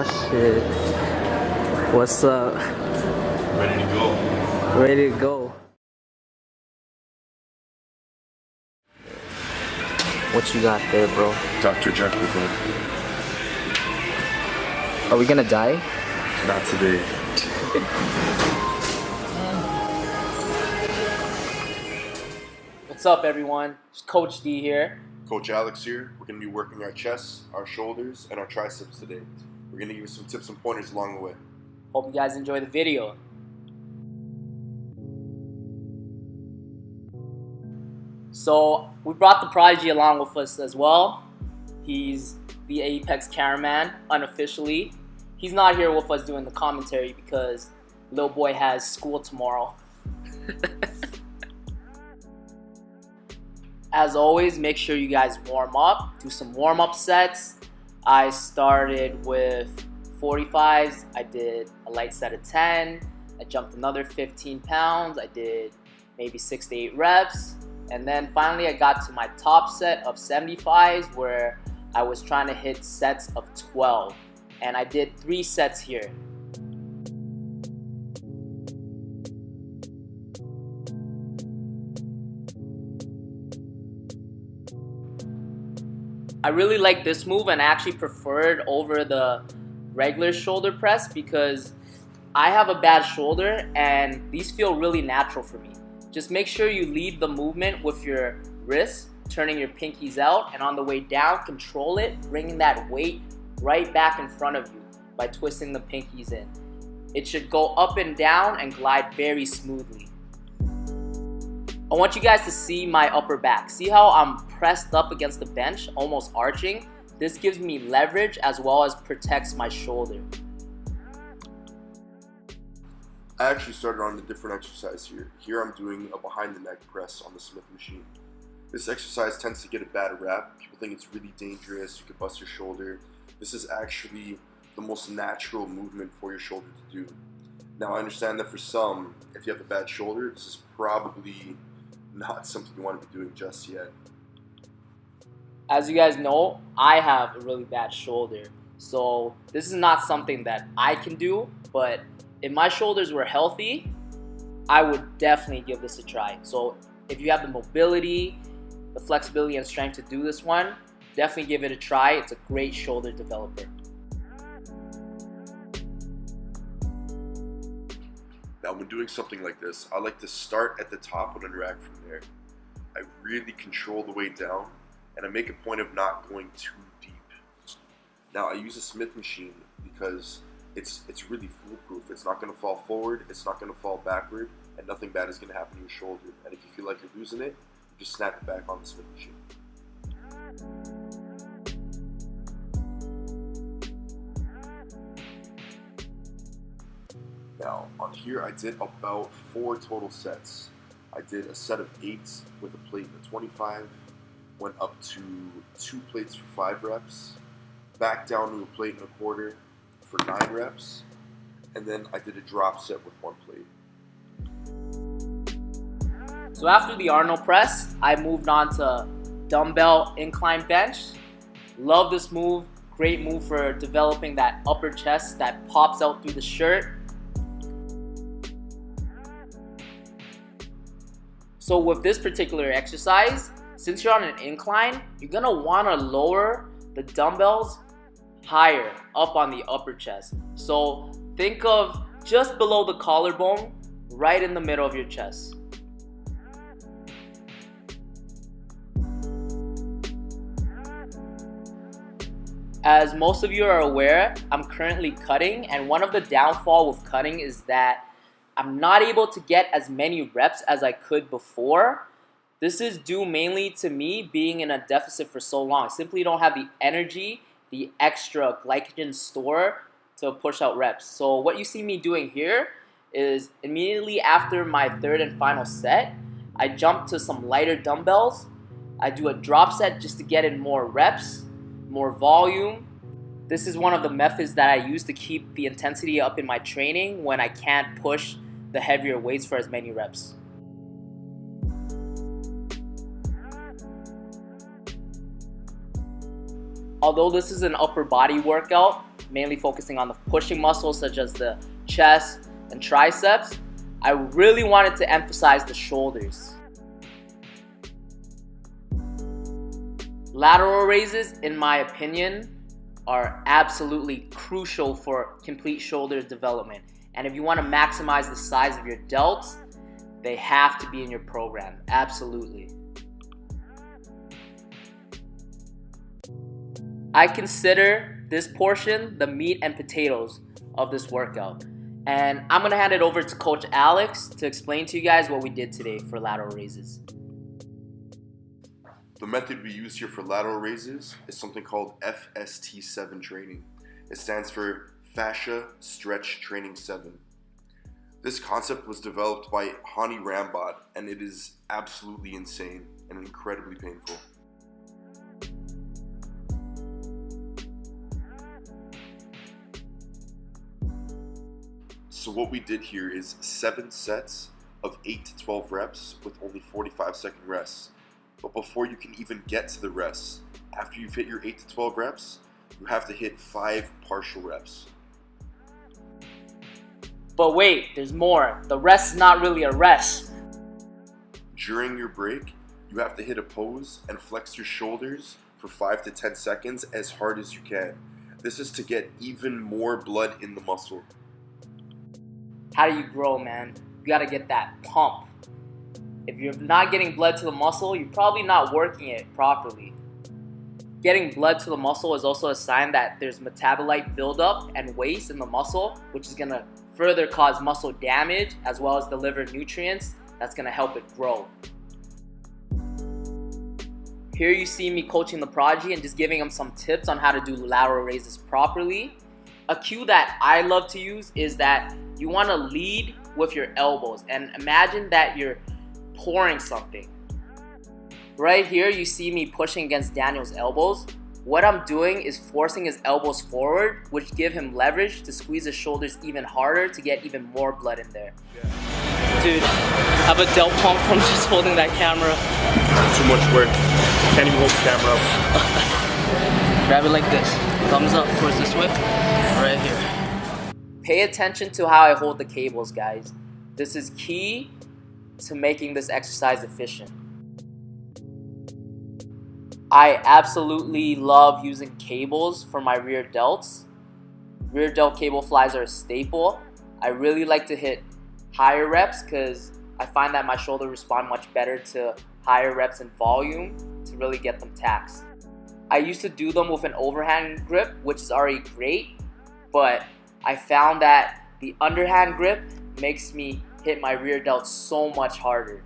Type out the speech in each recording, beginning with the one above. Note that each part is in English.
Oh shit. What's up? Ready to go. Ready to go. What you got there, bro? Dr. Jekyll, bro. Are we gonna die? Not today. What's up, everyone? It's Coach D here. Coach Alex here. We're going to be working our chests, our shoulders, and our triceps today. We're going to give you some tips and pointers along the way. Hope you guys enjoy the video. So we brought the prodigy along with us as well. He's the Apex cameraman, unofficially. He's not here with us doing the commentary because little boy has school tomorrow. As always, make sure you guys warm up. Do some warm-up sets. I started with 45s. I did a light set of 10. I jumped another 15 pounds. I did maybe 6 to 8 reps. And then finally I got to my top set of 75s where I was trying to hit sets of 12. And I did 3 sets here. I really like this move and I actually prefer it over the regular shoulder press because I have a bad shoulder and these feel really natural for me. Just make sure you lead the movement with your wrists, turning your pinkies out, and on the way down, control it, bringing that weight right back in front of you by twisting the pinkies in. It should go up and down and glide very smoothly. I want you guys to see my upper back. See how I'm pressed up against the bench, almost arching? This gives me leverage as well as protects my shoulder. I actually started on a different exercise here. Here I'm doing a behind the neck press on the Smith machine. This exercise tends to get a bad rap. People think it's really dangerous, you could bust your shoulder. This is actually the most natural movement for your shoulder to do. Now I understand that for some, if you have a bad shoulder, this is probably not something you want to be doing just yet. As you guys know, I have a really bad shoulder. So this is not something that I can do, but if my shoulders were healthy, I would definitely give this a try. So if you have the mobility, the flexibility and strength to do this one, definitely give it a try. It's a great shoulder developer. Now when doing something like this, I like to start at the top and unrack from there. I really control the way down and I make a point of not going too deep. Now I use a Smith machine because it's really foolproof. It's not going to fall forward, it's not going to fall backward, and nothing bad is going to happen to your shoulder. And if you feel like you're losing it, you just snap it back on the Smith machine. Now, on here I did about 4 total sets. I did a set of 8 with a plate and a 25, went up to 2 plates for 5 reps, back down to a plate and a quarter for 9 reps, and then I did a drop set with 1 plate. So after the Arnold press, I moved on to dumbbell incline bench. Love this move, great move for developing that upper chest that pops out through the shirt. So with this particular exercise, since you're on an incline, you're gonna wanna lower the dumbbells higher up on the upper chest. So think of just below the collarbone, right in the middle of your chest. As most of you are aware, I'm currently cutting, and one of the downfall with cutting is that I'm not able to get as many reps as I could before. This is due mainly to me being in a deficit for so long. I simply don't have the energy, the extra glycogen store to push out reps. So what you see me doing here is immediately after my 3rd and final set, I jump to some lighter dumbbells. I do a drop set just to get in more reps, more volume. This is one of the methods that I use to keep the intensity up in my training when I can't push the heavier weights for as many reps. Although this is an upper body workout, mainly focusing on the pushing muscles such as the chest and triceps, I really wanted to emphasize the shoulders. Lateral raises, in my opinion, are absolutely crucial for complete shoulder development. And if you want to maximize the size of your delts, they have to be in your program, absolutely. I consider this portion the meat and potatoes of this workout. And I'm gonna hand it over to Coach Alex to explain to you guys what we did today for lateral raises. The method we use here for lateral raises is something called FST7 training. It stands for Fascia Stretch Training 7. This concept was developed by Hani Rambod, and it is absolutely insane and incredibly painful. So what we did here is 7 sets of 8 to 12 reps with only 45-second rests. But before you can even get to the rests, after you've hit your 8 to 12 reps, you have to hit 5 partial reps. But wait, there's more. The rest is not really a rest. During your break, you have to hit a pose and flex your shoulders for 5 to 10 seconds as hard as you can. This is to get even more blood in the muscle. How do you grow, man? You gotta get that pump. If you're not getting blood to the muscle, you're probably not working it properly. Getting blood to the muscle is also a sign that there's metabolite buildup and waste in the muscle, which is gonna further cause muscle damage as well as deliver nutrients that's gonna help it grow. Here you see me coaching the prodigy and just giving him some tips on how to do lateral raises properly. A cue that I love to use is that you wanna lead with your elbows, and imagine that you're pouring something. Right here you see me pushing against Daniel's elbows. What I'm doing is forcing his elbows forward, which give him leverage to squeeze his shoulders even harder to get even more blood in there. Dude, I have a delt pump from just holding that camera. Too much work. Can't even hold the camera up. Grab it like this. Thumbs up towards this way. Right here. Pay attention to how I hold the cables, guys. This is key to making this exercise efficient. I absolutely love using cables for my rear delts. Rear delt cable flies are a staple. I really like to hit higher reps because I find that my shoulders respond much better to higher reps in volume to really get them taxed. I used to do them with an overhand grip, which is already great, but I found that the underhand grip makes me hit my rear delt so much harder.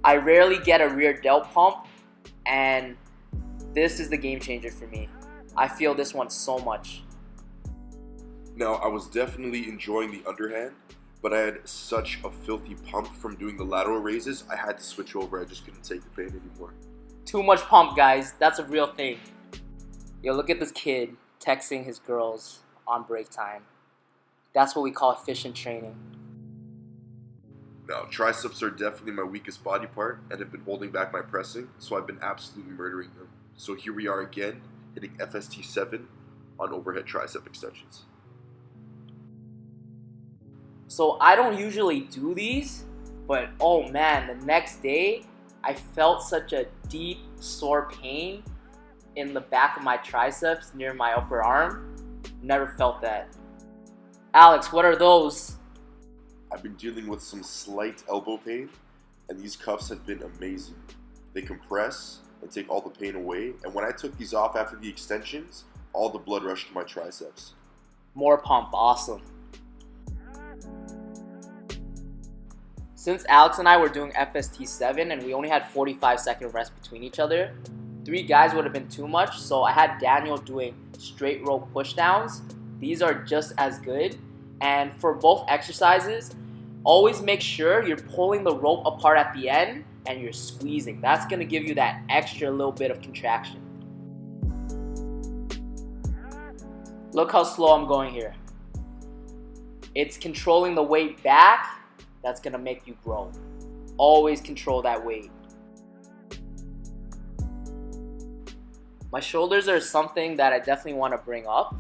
I rarely get a rear delt pump, and this is the game changer for me. I feel this one so much. Now, I was definitely enjoying the underhand, but I had such a filthy pump from doing the lateral raises, I had to switch over. I just couldn't take the pain anymore. Too much pump, guys. That's a real thing. Yo, look at this kid texting his girls on break time. That's what we call efficient training. Now, triceps are definitely my weakest body part and have been holding back my pressing, so I've been absolutely murdering them. So here we are again, hitting FST7 on overhead tricep extensions. So I don't usually do these, but oh man, the next day, I felt such a deep, sore pain in the back of my triceps near my upper arm. Never felt that. Alex, what are those? I've been dealing with some slight elbow pain, and these cuffs have been amazing. They compress and take all the pain away, and when I took these off after the extensions, all the blood rushed to my triceps. More pump, awesome. Since Alex and I were doing FST7 and we only had 45-second rest between each other, 3 guys would have been too much, so I had Daniel doing straight rope pushdowns. These are just as good. And for both exercises, always make sure you're pulling the rope apart at the end and you're squeezing. That's gonna give you that extra little bit of contraction. Look how slow I'm going here. It's controlling the weight back that's gonna make you grow. Always control that weight. My shoulders are something that I definitely want to bring up.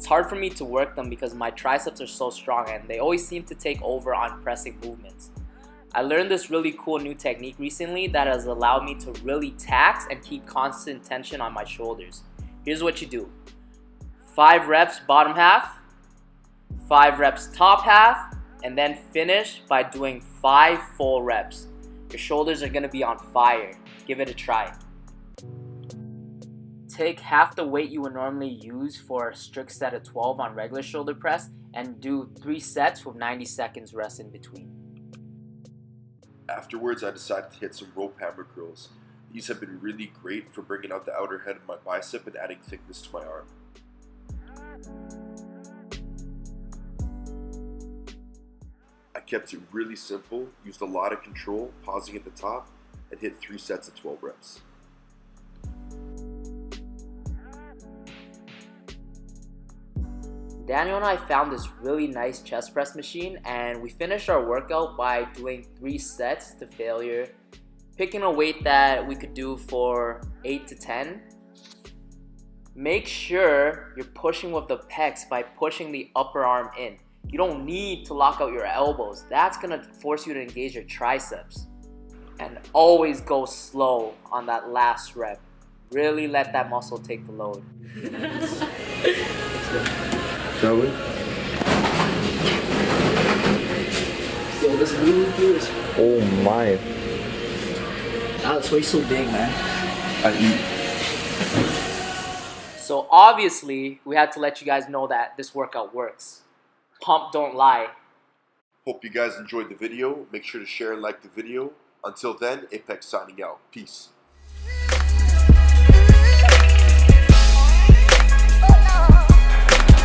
It's hard for me to work them because my triceps are so strong and they always seem to take over on pressing movements. I learned this really cool new technique recently that has allowed me to really tax and keep constant tension on my shoulders. Here's what you do. 5 reps bottom half, 5 reps top half, and then finish by doing 5 full reps. Your shoulders are going to be on fire. Give it a try. Take half the weight you would normally use for a strict set of 12 on regular shoulder press and do 3 sets with 90 seconds rest in between. Afterwards, I decided to hit some rope hammer curls. These have been really great for bringing out the outer head of my bicep and adding thickness to my arm. I kept it really simple, used a lot of control, pausing at the top, and hit 3 sets of 12 reps. Daniel and I found this really nice chest press machine and we finished our workout by doing 3 sets to failure, picking a weight that we could do for 8 to 10. Make sure you're pushing with the pecs by pushing the upper arm in. You don't need to lock out your elbows. That's gonna force you to engage your triceps. And always go slow on that last rep. Really let that muscle take the load. Shall we? Yo, this really good. Oh my. Alex, why are you so big, man? I eat. So obviously, we had to let you guys know that this workout works. Pump, don't lie. Hope you guys enjoyed the video. Make sure to share and like the video. Until then, Apex signing out. Peace.